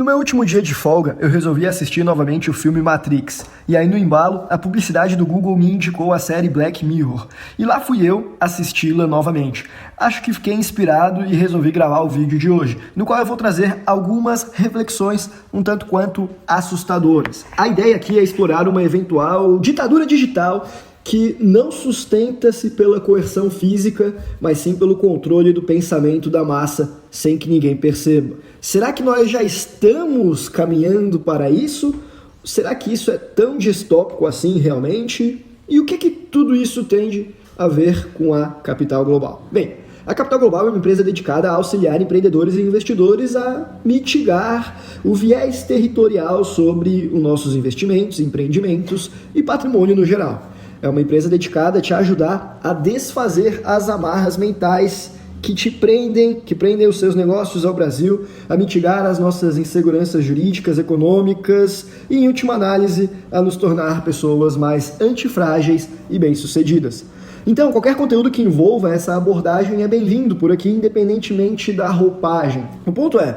No meu último dia de folga, eu resolvi assistir novamente o filme Matrix. E aí no embalo, a publicidade do Google me indicou a série Black Mirror. E lá fui eu assisti-la novamente. Acho que fiquei inspirado e resolvi gravar o vídeo de hoje, no qual eu vou trazer algumas reflexões um tanto quanto assustadoras. A ideia aqui é explorar uma eventual ditadura digital que não sustenta-se pela coerção física, mas sim pelo controle do pensamento da massa, sem que ninguém perceba. Será que nós já estamos caminhando para isso? Será que isso é tão distópico assim realmente? E o que tudo isso tem a ver com a Capital Global? Bem, a Capital Global é uma empresa dedicada a auxiliar empreendedores e investidores a mitigar o viés territorial sobre os nossos investimentos, empreendimentos e patrimônio no geral. É uma empresa dedicada a te ajudar a desfazer as amarras mentais que te prendem, que prendem os seus negócios ao Brasil, a mitigar as nossas inseguranças jurídicas, econômicas e, em última análise, a nos tornar pessoas mais antifrágeis e bem-sucedidas. Então, qualquer conteúdo que envolva essa abordagem é bem-vindo por aqui, independentemente da roupagem. O ponto é,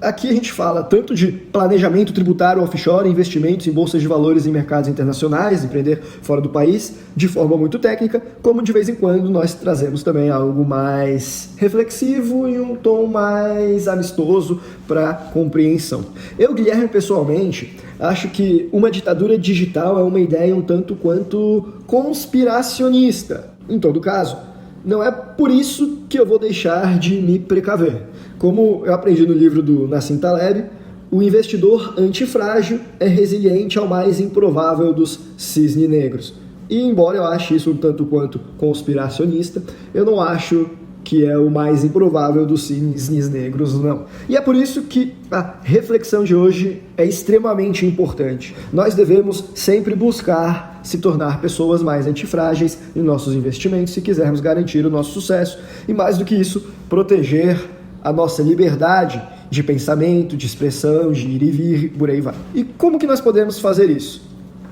aqui a gente fala tanto de planejamento tributário offshore, investimentos em bolsas de valores em mercados internacionais, empreender fora do país, de forma muito técnica, como de vez em quando nós trazemos também algo mais reflexivo e um tom mais amistoso para compreensão. Eu, Guilherme, pessoalmente, acho que uma ditadura digital é uma ideia um tanto quanto conspiracionista. Em todo caso, não é por isso que eu vou deixar de me precaver. Como eu aprendi no livro do Nassim Taleb, o investidor antifrágil é resiliente ao mais improvável dos cisnes negros. E embora eu ache isso um tanto quanto conspiracionista, eu não acho que é o mais improvável dos cisnes negros, não. E é por isso que a reflexão de hoje é extremamente importante. Nós devemos sempre buscar se tornar pessoas mais antifrágeis em nossos investimentos se quisermos garantir o nosso sucesso e, mais do que isso, proteger a nossa liberdade de pensamento, de expressão, de ir e vir, por aí vai. E como que nós podemos fazer isso?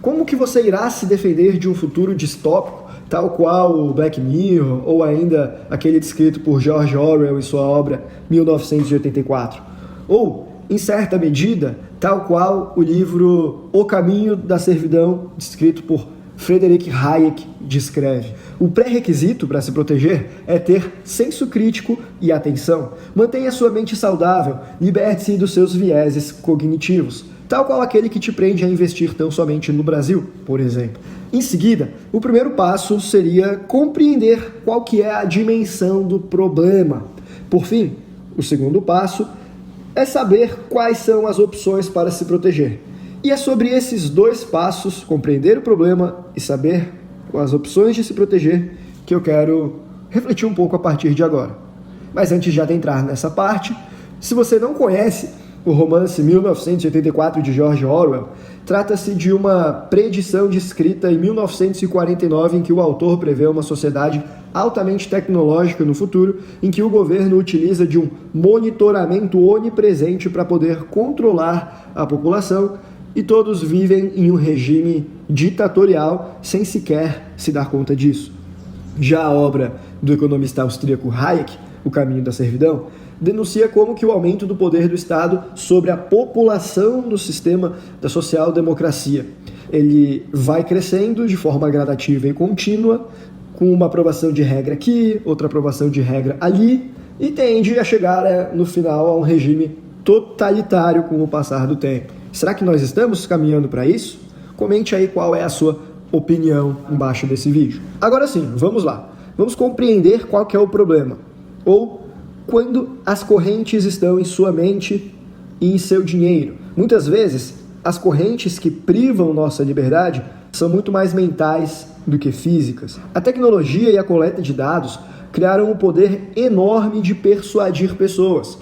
Como que você irá se defender de um futuro distópico, tal qual o Black Mirror, ou ainda aquele descrito por George Orwell em sua obra 1984? Ou, em certa medida, tal qual o livro O Caminho da Servidão, descrito por Frederick Hayek, descreve. O pré-requisito para se proteger é ter senso crítico e atenção. Mantenha sua mente saudável, liberte-se dos seus vieses cognitivos, tal qual aquele que te prende a investir tão somente no Brasil, por exemplo. Em seguida, o primeiro passo seria compreender qual que é a dimensão do problema. Por fim, o segundo passo é saber quais são as opções para se proteger. E é sobre esses dois passos, compreender o problema e saber as opções de se proteger, que eu quero refletir um pouco a partir de agora. Mas antes de adentrar nessa parte, se você não conhece o romance 1984 de George Orwell, trata-se de uma predição descrita em 1949 em que o autor prevê uma sociedade altamente tecnológica no futuro, em que o governo utiliza de um monitoramento onipresente para poder controlar a população e todos vivem em um regime ditatorial sem sequer se dar conta disso. Já a obra do economista austríaco Hayek, O Caminho da Servidão, denuncia como que o aumento do poder do Estado sobre a população no sistema da social-democracia. Ele vai crescendo de forma gradativa e contínua, com uma aprovação de regra aqui, outra aprovação de regra ali, e tende a chegar, no final, a um regime totalitário com o passar do tempo. Será que nós estamos caminhando para isso? Comente aí qual é a sua opinião embaixo desse vídeo. Agora sim, vamos lá. Vamos compreender qual que é o problema. Ou quando as correntes estão em sua mente e em seu dinheiro. Muitas vezes, as correntes que privam nossa liberdade são muito mais mentais do que físicas. A tecnologia e a coleta de dados criaram um poder enorme de persuadir pessoas.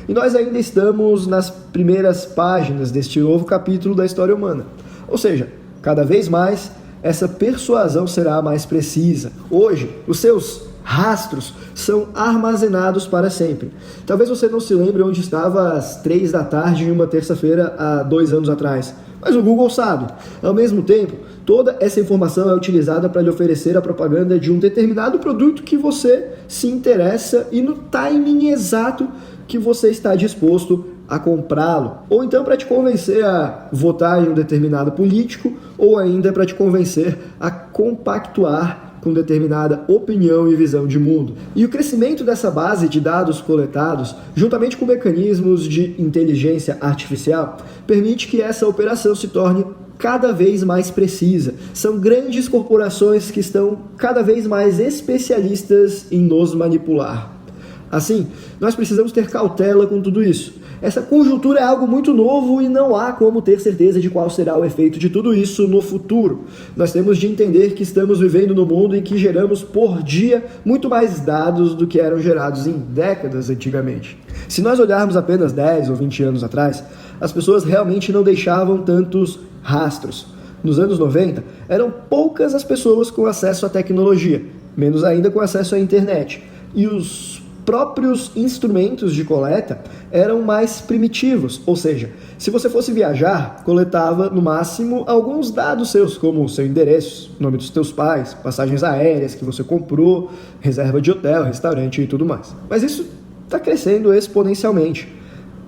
E nós ainda estamos nas primeiras páginas deste novo capítulo da história humana. Ou seja, cada vez mais, essa persuasão será mais precisa. Hoje, os seus rastros são armazenados para sempre. Talvez você não se lembre onde estava às 3 da tarde em uma terça-feira há 2 anos atrás, mas o Google sabe. Ao mesmo tempo, toda essa informação é utilizada para lhe oferecer a propaganda de um determinado produto que você se interessa e no timing exato que você está disposto a comprá-lo, ou então para te convencer a votar em um determinado político, ou ainda para te convencer a compactuar com determinada opinião e visão de mundo. E o crescimento dessa base de dados coletados, juntamente com mecanismos de inteligência artificial, permite que essa operação se torne cada vez mais precisa. São grandes corporações que estão cada vez mais especialistas em nos manipular. Assim, nós precisamos ter cautela com tudo isso. Essa conjuntura é algo muito novo e não há como ter certeza de qual será o efeito de tudo isso no futuro. Nós temos de entender que estamos vivendo num mundo em que geramos por dia muito mais dados do que eram gerados em décadas antigamente. Se nós olharmos apenas 10 ou 20 anos atrás, as pessoas realmente não deixavam tantos rastros. Nos anos 90, eram poucas as pessoas com acesso à tecnologia, menos ainda com acesso à internet. E os próprios instrumentos de coleta eram mais primitivos, ou seja, se você fosse viajar, coletava no máximo alguns dados seus, como o seu endereço, nome dos teus pais, passagens aéreas que você comprou, reserva de hotel, restaurante e tudo mais. Mas isso está crescendo exponencialmente.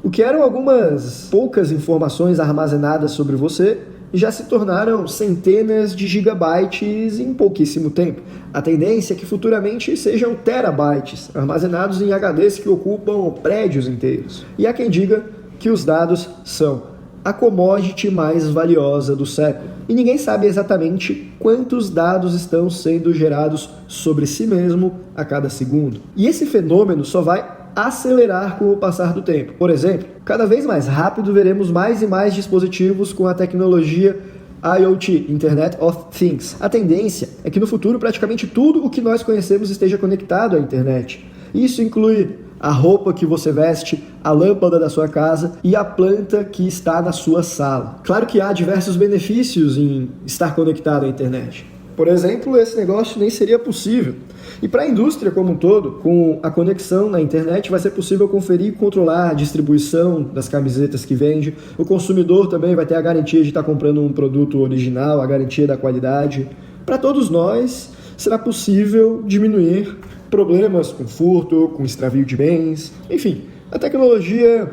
O que eram algumas poucas informações armazenadas sobre você já se tornaram centenas de gigabytes em pouquíssimo tempo. A tendência é que futuramente sejam terabytes, armazenados em HDs que ocupam prédios inteiros. E há quem diga que os dados são a commodity mais valiosa do século. E ninguém sabe exatamente quantos dados estão sendo gerados sobre si mesmo a cada segundo. E esse fenômeno só vai acelerar com o passar do tempo. Por exemplo, cada vez mais rápido veremos mais e mais dispositivos com a tecnologia IoT, Internet of Things. A tendência é que no futuro praticamente tudo o que nós conhecemos esteja conectado à internet. Isso inclui a roupa que você veste, a lâmpada da sua casa e a planta que está na sua sala. Claro que há diversos benefícios em estar conectado à internet. Por exemplo, esse negócio nem seria possível. E para a indústria como um todo, com a conexão na internet, vai ser possível conferir e controlar a distribuição das camisetas que vende. O consumidor também vai ter a garantia de estar comprando um produto original, a garantia da qualidade. Para todos nós, será possível diminuir problemas com furto, com extravio de bens. Enfim, a tecnologia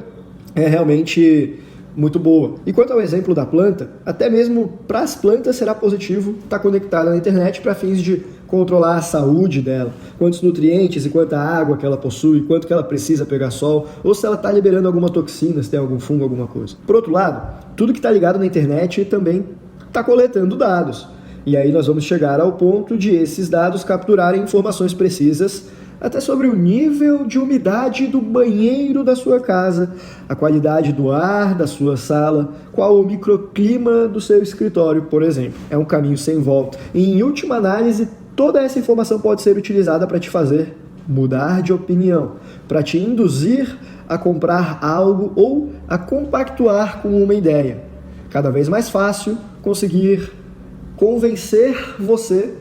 é realmente muito boa. E quanto ao exemplo da planta, até mesmo para as plantas será positivo estar conectada na internet para fins de controlar a saúde dela, quantos nutrientes e quanta água que ela possui, quanto que ela precisa pegar sol, ou se ela está liberando alguma toxina, se tem algum fungo, alguma coisa. Por outro lado, tudo que está ligado na internet também está coletando dados. E aí nós vamos chegar ao ponto de esses dados capturarem informações precisas até sobre o nível de umidade do banheiro da sua casa, a qualidade do ar da sua sala, qual o microclima do seu escritório, por exemplo. É um caminho sem volta. E, em última análise, toda essa informação pode ser utilizada para te fazer mudar de opinião, para te induzir a comprar algo ou a compactuar com uma ideia. Cada vez mais fácil conseguir convencer você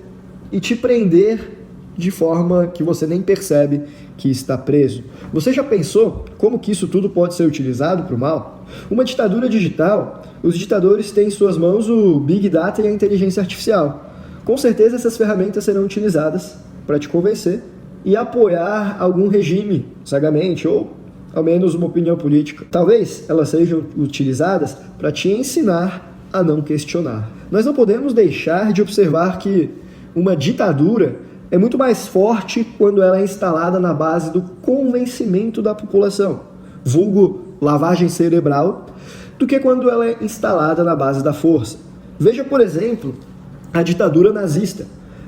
e te prender de forma que você nem percebe que está preso. Você já pensou como que isso tudo pode ser utilizado para o mal? Uma ditadura digital, os ditadores têm em suas mãos o Big Data e a inteligência artificial. Com certeza essas ferramentas serão utilizadas para te convencer e apoiar algum regime, sagamente, ou ao menos uma opinião política. Talvez elas sejam utilizadas para te ensinar a não questionar. Nós não podemos deixar de observar que uma ditadura é muito mais forte quando ela é instalada na base do convencimento da população, vulgo lavagem cerebral, do que quando ela é instalada na base da força. Veja, por exemplo, a ditadura nazista.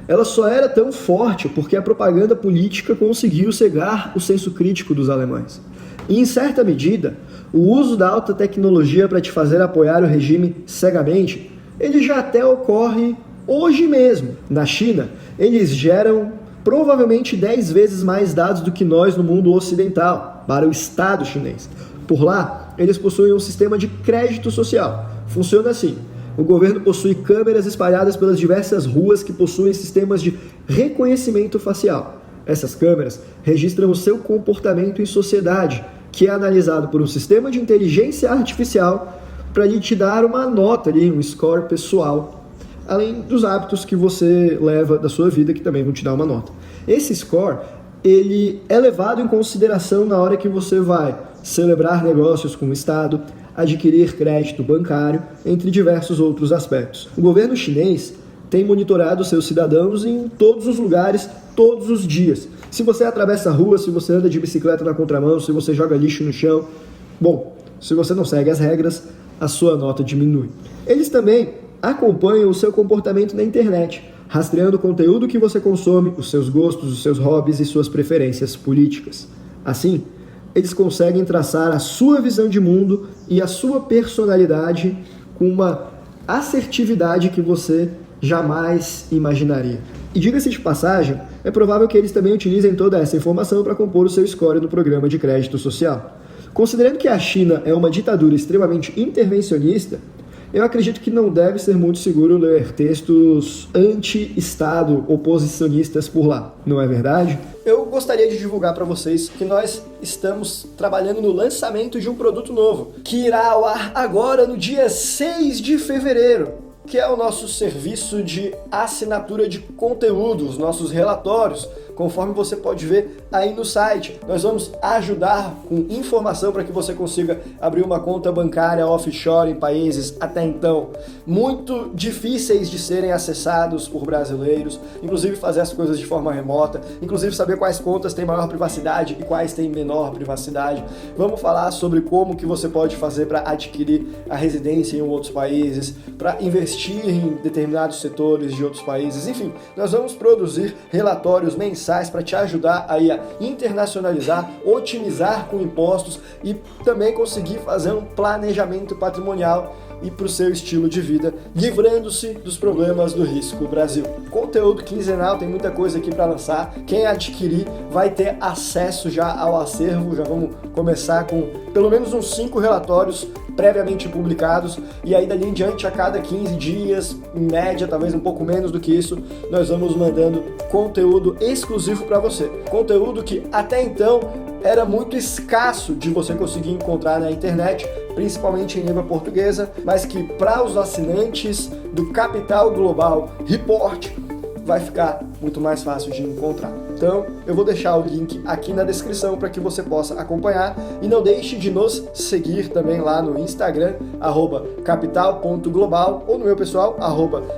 Ela só era tão forte porque a propaganda política conseguiu cegar o senso crítico dos alemães. E, em certa medida, o uso da alta tecnologia para te fazer apoiar o regime cegamente, ele já até ocorre hoje mesmo. Na China, eles geram provavelmente 10 vezes mais dados do que nós no mundo ocidental, para o Estado chinês. Por lá, eles possuem um sistema de crédito social. Funciona assim: o governo possui câmeras espalhadas pelas diversas ruas que possuem sistemas de reconhecimento facial. Essas câmeras registram o seu comportamento em sociedade, que é analisado por um sistema de inteligência artificial para lhe te dar uma nota ali, um score pessoal, além dos hábitos que você leva da sua vida, que também vão te dar uma nota. Esse score, ele é levado em consideração na hora que você vai celebrar negócios com o Estado, adquirir crédito bancário, entre diversos outros aspectos. O governo chinês tem monitorado seus cidadãos em todos os lugares, todos os dias. Se você atravessa a rua, se você anda de bicicleta na contramão, se você joga lixo no chão, bom, se você não segue as regras, a sua nota diminui. Eles também acompanham o seu comportamento na internet, rastreando o conteúdo que você consome, os seus gostos, os seus hobbies e suas preferências políticas. Assim, eles conseguem traçar a sua visão de mundo e a sua personalidade com uma assertividade que você jamais imaginaria. E diga-se de passagem, é provável que eles também utilizem toda essa informação para compor o seu score no programa de crédito social. Considerando que a China é uma ditadura extremamente intervencionista, eu acredito que não deve ser muito seguro ler textos anti-Estado, oposicionistas por lá, não é verdade? Eu gostaria de divulgar para vocês que nós estamos trabalhando no lançamento de um produto novo, que irá ao ar agora no dia 6 de fevereiro, que é o nosso serviço de assinatura de conteúdo, os nossos relatórios, conforme você pode ver aí no site. Nós vamos ajudar com informação para que você consiga abrir uma conta bancária offshore em países até então muito difíceis de serem acessados por brasileiros, inclusive fazer as coisas de forma remota, inclusive saber quais contas têm maior privacidade e quais têm menor privacidade. Vamos falar sobre como que você pode fazer para adquirir a residência em outros países, para investir em determinados setores de outros países. Enfim, nós vamos produzir relatórios mensais para te ajudar aí a internacionalizar, otimizar com impostos e também conseguir fazer um planejamento patrimonial e para o seu estilo de vida, livrando-se dos problemas do risco Brasil. Conteúdo quinzenal, tem muita coisa aqui para lançar. Quem adquirir vai ter acesso já ao acervo. Já vamos começar com pelo menos uns 5 relatórios previamente publicados, e aí dali em diante, a cada 15 dias, em média, talvez um pouco menos do que isso, nós vamos mandando conteúdo exclusivo para você. Conteúdo que até então era muito escasso de você conseguir encontrar na internet, principalmente em língua portuguesa, mas que para os assinantes do Capital Global Report vai ficar muito mais fácil de encontrar. Então, eu vou deixar o link aqui na descrição para que você possa acompanhar, e não deixe de nos seguir também lá no Instagram, @capital.global, ou no meu pessoal,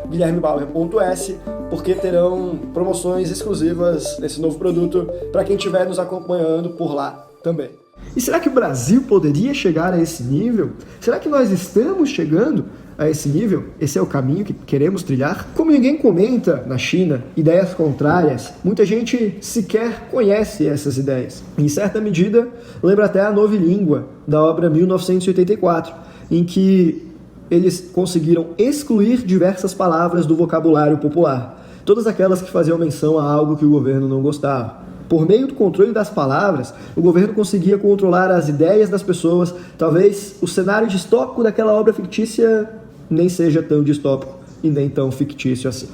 @guilhermebauer.s, porque terão promoções exclusivas nesse novo produto para quem estiver nos acompanhando por lá também. E será que o Brasil poderia chegar a esse nível? Será que nós estamos chegando a esse nível? Esse é o caminho que queremos trilhar? Como ninguém comenta na China ideias contrárias, muita gente sequer conhece essas ideias. Em certa medida, lembra até a Novilíngua, da obra 1984, em que eles conseguiram excluir diversas palavras do vocabulário popular, todas aquelas que faziam menção a algo que o governo não gostava. Por meio do controle das palavras, o governo conseguia controlar as ideias das pessoas. Talvez o cenário distópico daquela obra fictícia nem seja tão distópico e nem tão fictício assim.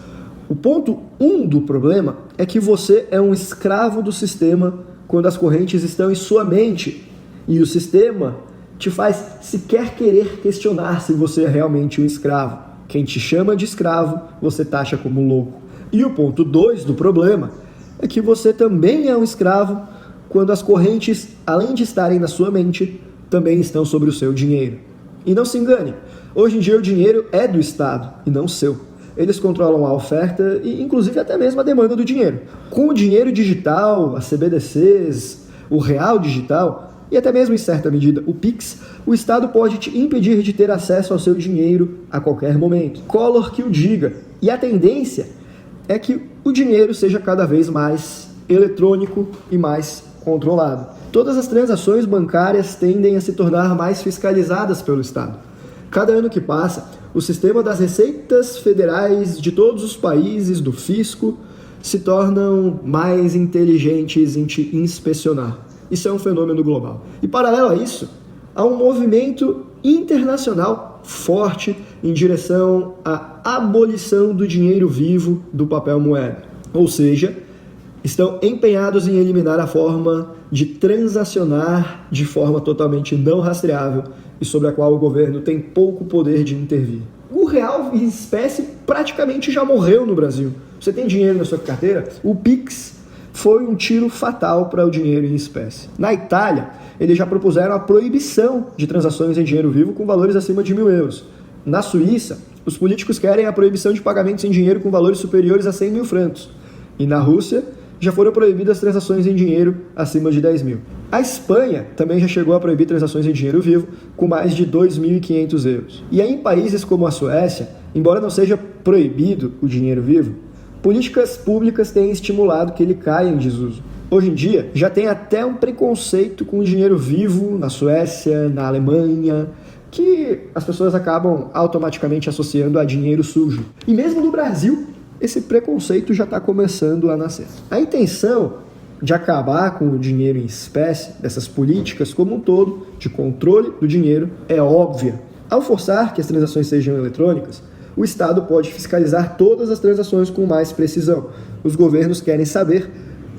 O ponto 1 do problema é que você é um escravo do sistema quando as correntes estão em sua mente, e o sistema te faz sequer querer questionar se você é realmente um escravo. Quem te chama de escravo, você taxa como louco. E o ponto 2 do problema é que você também é um escravo quando as correntes, além de estarem na sua mente, também estão sobre o seu dinheiro. E não se engane, hoje em dia o dinheiro é do Estado e não seu. Eles controlam a oferta e inclusive até mesmo a demanda do dinheiro. Com o dinheiro digital, as CBDCs, o real digital e até mesmo em certa medida o Pix, o Estado pode te impedir de ter acesso ao seu dinheiro a qualquer momento. Collor que o diga. E a tendência é que o dinheiro seja cada vez mais eletrônico e mais controlado. Todas as transações bancárias tendem a se tornar mais fiscalizadas pelo Estado. Cada ano que passa, o sistema das receitas federais de todos os países do fisco se tornam mais inteligentes em te inspecionar. Isso é um fenômeno global. E paralelo a isso, há um movimento internacional forte em direção à abolição do dinheiro vivo do papel moeda. Ou seja, estão empenhados em eliminar a forma de transacionar de forma totalmente não rastreável e sobre a qual o governo tem pouco poder de intervir. O real em espécie praticamente já morreu no Brasil. Você tem dinheiro na sua carteira? O Pix foi um tiro fatal para o dinheiro em espécie. Na Itália, eles já propuseram a proibição de transações em dinheiro vivo com valores acima de 1.000 euros. Na Suíça, os políticos querem a proibição de pagamentos em dinheiro com valores superiores a 100 mil francos. E na Rússia, já foram proibidas transações em dinheiro acima de 10 mil. A Espanha também já chegou a proibir transações em dinheiro vivo com mais de 2.500 euros. E aí, em países como a Suécia, embora não seja proibido o dinheiro vivo, políticas públicas têm estimulado que ele caia em desuso. Hoje em dia, já tem até um preconceito com o dinheiro vivo na Suécia, na Alemanha, que as pessoas acabam automaticamente associando a dinheiro sujo. E mesmo no Brasil, esse preconceito já está começando a nascer. A intenção de acabar com o dinheiro em espécie, dessas políticas como um todo, de controle do dinheiro, é óbvia. Ao forçar que as transações sejam eletrônicas, o Estado pode fiscalizar todas as transações com mais precisão. Os governos querem saber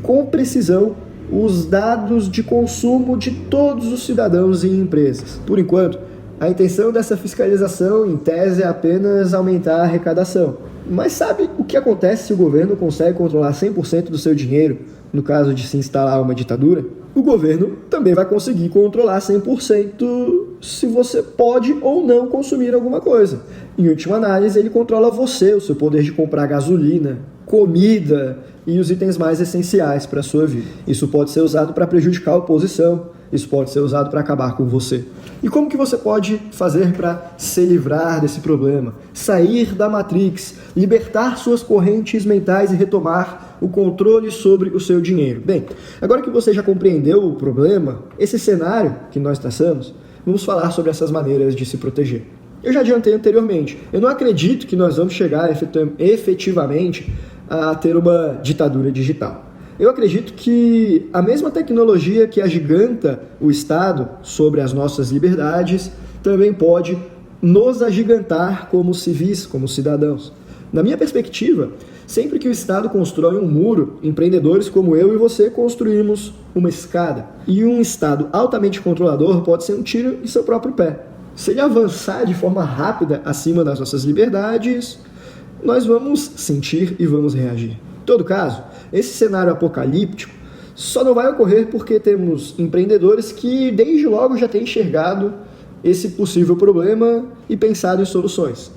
com precisão os dados de consumo de todos os cidadãos e empresas. Por enquanto, a intenção dessa fiscalização, em tese, é apenas aumentar a arrecadação. Mas sabe o que acontece se o governo consegue controlar 100% do seu dinheiro, no caso de se instalar uma ditadura? O governo também vai conseguir controlar 100% se você pode ou não consumir alguma coisa. Em última análise, ele controla você, o seu poder de comprar gasolina, comida e os itens mais essenciais para a sua vida. Isso pode ser usado para prejudicar a oposição, isso pode ser usado para acabar com você. E como que você pode fazer para se livrar desse problema? Sair da Matrix, libertar suas correntes mentais e retomar o controle sobre o seu dinheiro. Bem, agora que você já compreendeu o problema, esse cenário que nós traçamos, vamos falar sobre essas maneiras de se proteger. Eu já adiantei anteriormente, eu não acredito que nós vamos chegar efetivamente a ter uma ditadura digital. Eu acredito que a mesma tecnologia que agiganta o Estado sobre as nossas liberdades também pode nos agigantar como civis, como cidadãos. Na minha perspectiva, sempre que o Estado constrói um muro, empreendedores como eu e você construímos uma escada. E um Estado altamente controlador pode ser um tiro em seu próprio pé. Se ele avançar de forma rápida acima das nossas liberdades, nós vamos sentir e vamos reagir. Em todo caso, esse cenário apocalíptico só não vai ocorrer porque temos empreendedores que desde logo já têm enxergado esse possível problema e pensado em soluções.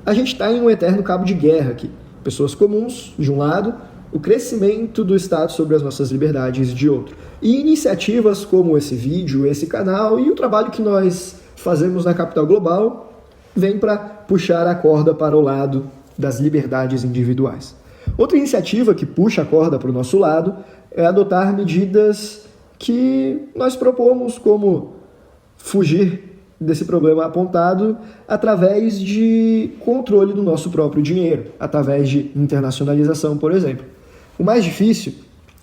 A gente está em um eterno cabo de guerra aqui. Pessoas comuns, de um lado, o crescimento do Estado sobre as nossas liberdades, de outro. E iniciativas como esse vídeo, esse canal e o trabalho que nós fazemos na Capital Global vem para puxar a corda para o lado das liberdades individuais. Outra iniciativa que puxa a corda para o nosso lado é adotar medidas que nós propomos, como fugir desse problema apontado através de controle do nosso próprio dinheiro, através de internacionalização, por exemplo. O mais difícil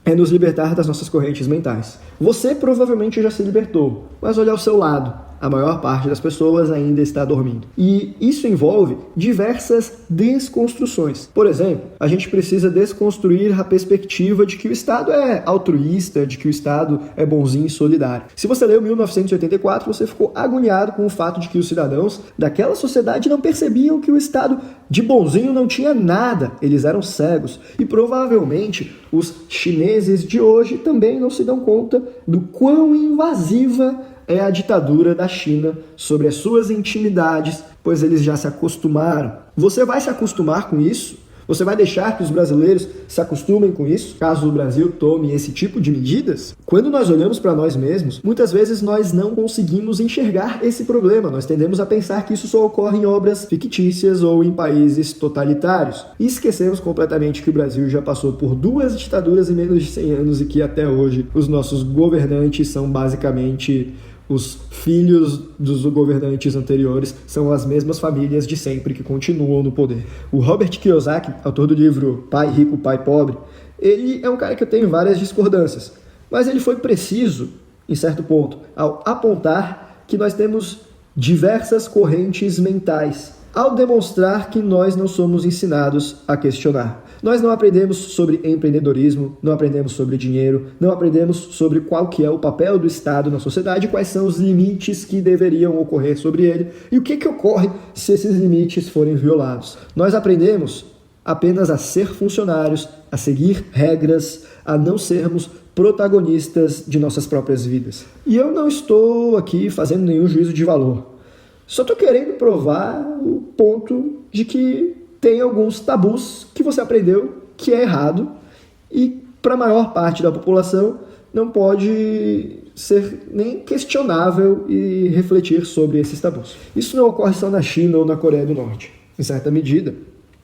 é nos libertar das nossas correntes mentais. Você provavelmente já se libertou, mas olha ao seu lado. A maior parte das pessoas ainda está dormindo. E isso envolve diversas desconstruções. Por exemplo, a gente precisa desconstruir a perspectiva de que o Estado é altruísta, de que o Estado é bonzinho e solidário. Se você leu 1984, você ficou agoniado com o fato de que os cidadãos daquela sociedade não percebiam que o Estado de bonzinho não tinha nada. Eles eram cegos. E provavelmente os chineses de hoje também não se dão conta do quão invasiva é a ditadura da China sobre as suas intimidades, pois eles já se acostumaram. Você vai se acostumar com isso? Você vai deixar que os brasileiros se acostumem com isso, caso o Brasil tome esse tipo de medidas? Quando nós olhamos para nós mesmos, muitas vezes nós não conseguimos enxergar esse problema. Nós tendemos a pensar que isso só ocorre em obras fictícias ou em países totalitários. E esquecemos completamente que o Brasil já passou por 2 ditaduras em menos de 100 anos e que até hoje os nossos governantes são basicamente os filhos dos governantes anteriores, são as mesmas famílias de sempre que continuam no poder. O Robert Kiyosaki, autor do livro Pai Rico, Pai Pobre, ele é um cara que eu tenho várias discordâncias, mas ele foi preciso, em certo ponto, ao apontar que nós temos diversas correntes mentais, ao demonstrar que nós não somos ensinados a questionar. Nós não aprendemos sobre empreendedorismo, não aprendemos sobre dinheiro, não aprendemos sobre qual que é o papel do Estado na sociedade, quais são os limites que deveriam ocorrer sobre ele e o que ocorre se esses limites forem violados. Nós aprendemos apenas a ser funcionários, a seguir regras, a não sermos protagonistas de nossas próprias vidas. E eu não estou aqui fazendo nenhum juízo de valor. Só estou querendo provar o ponto de que tem alguns tabus que você aprendeu que é errado e para a maior parte da população não pode ser nem questionável e refletir sobre esses tabus. Isso não ocorre só na China ou na Coreia do Norte. Em certa medida,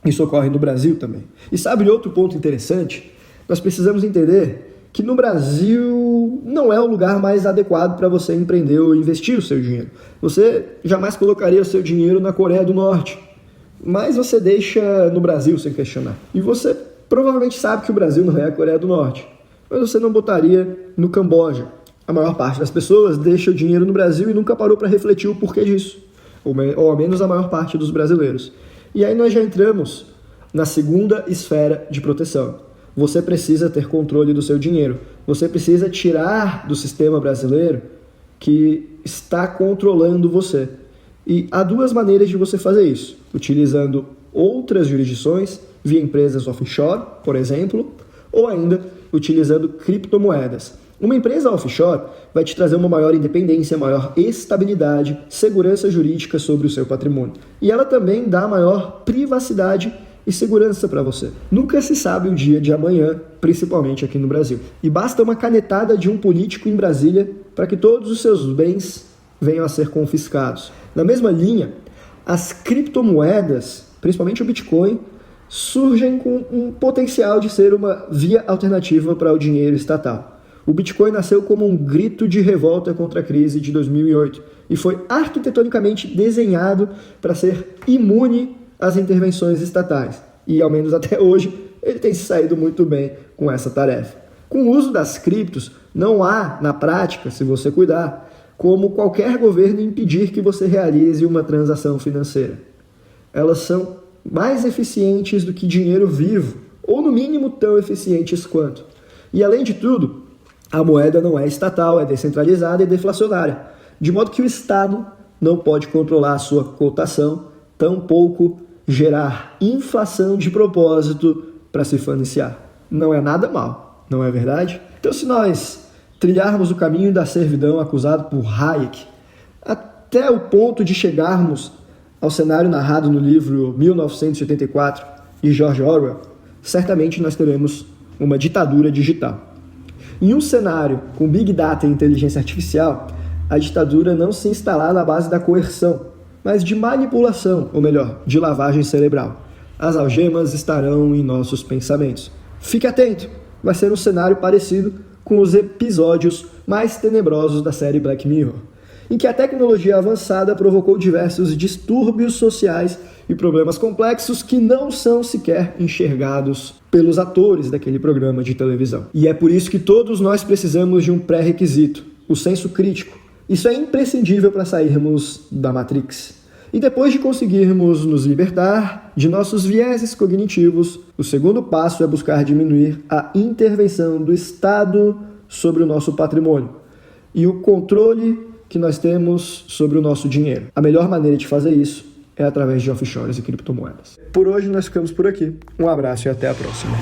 isso ocorre no Brasil também. E sabe outro ponto interessante? Nós precisamos entender que no Brasil não é o lugar mais adequado para você empreender ou investir o seu dinheiro. Você jamais colocaria o seu dinheiro na Coreia do Norte, mas você deixa no Brasil sem questionar. E você provavelmente sabe que o Brasil não é a Coreia do Norte, mas você não botaria no Camboja. A maior parte das pessoas deixa o dinheiro no Brasil e nunca parou para refletir o porquê disso, ou ao menos a maior parte dos brasileiros. E aí nós já entramos na segunda esfera de proteção. Você precisa ter controle do seu dinheiro. Você precisa tirar do sistema brasileiro que está controlando você. E há duas maneiras de você fazer isso. Utilizando outras jurisdições, via empresas offshore, por exemplo, ou ainda utilizando criptomoedas. Uma empresa offshore vai te trazer uma maior independência, maior estabilidade, segurança jurídica sobre o seu patrimônio. E ela também dá maior privacidade e segurança para você. Nunca se sabe o dia de amanhã, principalmente aqui no Brasil. E basta uma canetada de um político em Brasília para que todos os seus bens venham a ser confiscados. Na mesma linha, as criptomoedas, principalmente o Bitcoin, surgem com um potencial de ser uma via alternativa para o dinheiro estatal. O Bitcoin nasceu como um grito de revolta contra a crise de 2008 e foi arquitetonicamente desenhado para ser imune às intervenções estatais. E, ao menos até hoje, ele tem se saído muito bem com essa tarefa. Com o uso das criptos, não há, na prática, se você cuidar, como qualquer governo impedir que você realize uma transação financeira. Elas são mais eficientes do que dinheiro vivo, ou no mínimo tão eficientes quanto. E, além de tudo, a moeda não é estatal, é descentralizada e deflacionária, de modo que o Estado não pode controlar a sua cotação, tampouco gerar inflação de propósito para se financiar. Não é nada mal, não é verdade? Então, se nós trilharmos o caminho da servidão acusado por Hayek, até o ponto de chegarmos ao cenário narrado no livro 1984 de George Orwell, certamente nós teremos uma ditadura digital. Em um cenário com Big Data e inteligência artificial, a ditadura não se instalar na base da coerção, mas de manipulação, ou melhor, de lavagem cerebral. As algemas estarão em nossos pensamentos. Fique atento, vai ser um cenário parecido com os episódios mais tenebrosos da série Black Mirror, em que a tecnologia avançada provocou diversos distúrbios sociais e problemas complexos que não são sequer enxergados pelos atores daquele programa de televisão. E é por isso que todos nós precisamos de um pré-requisito, o senso crítico. Isso é imprescindível para sairmos da Matrix. E depois de conseguirmos nos libertar de nossos vieses cognitivos, o segundo passo é buscar diminuir a intervenção do Estado sobre o nosso patrimônio e o controle que nós temos sobre o nosso dinheiro. A melhor maneira de fazer isso é através de offshores e criptomoedas. Por hoje nós ficamos por aqui. Um abraço e até a próxima.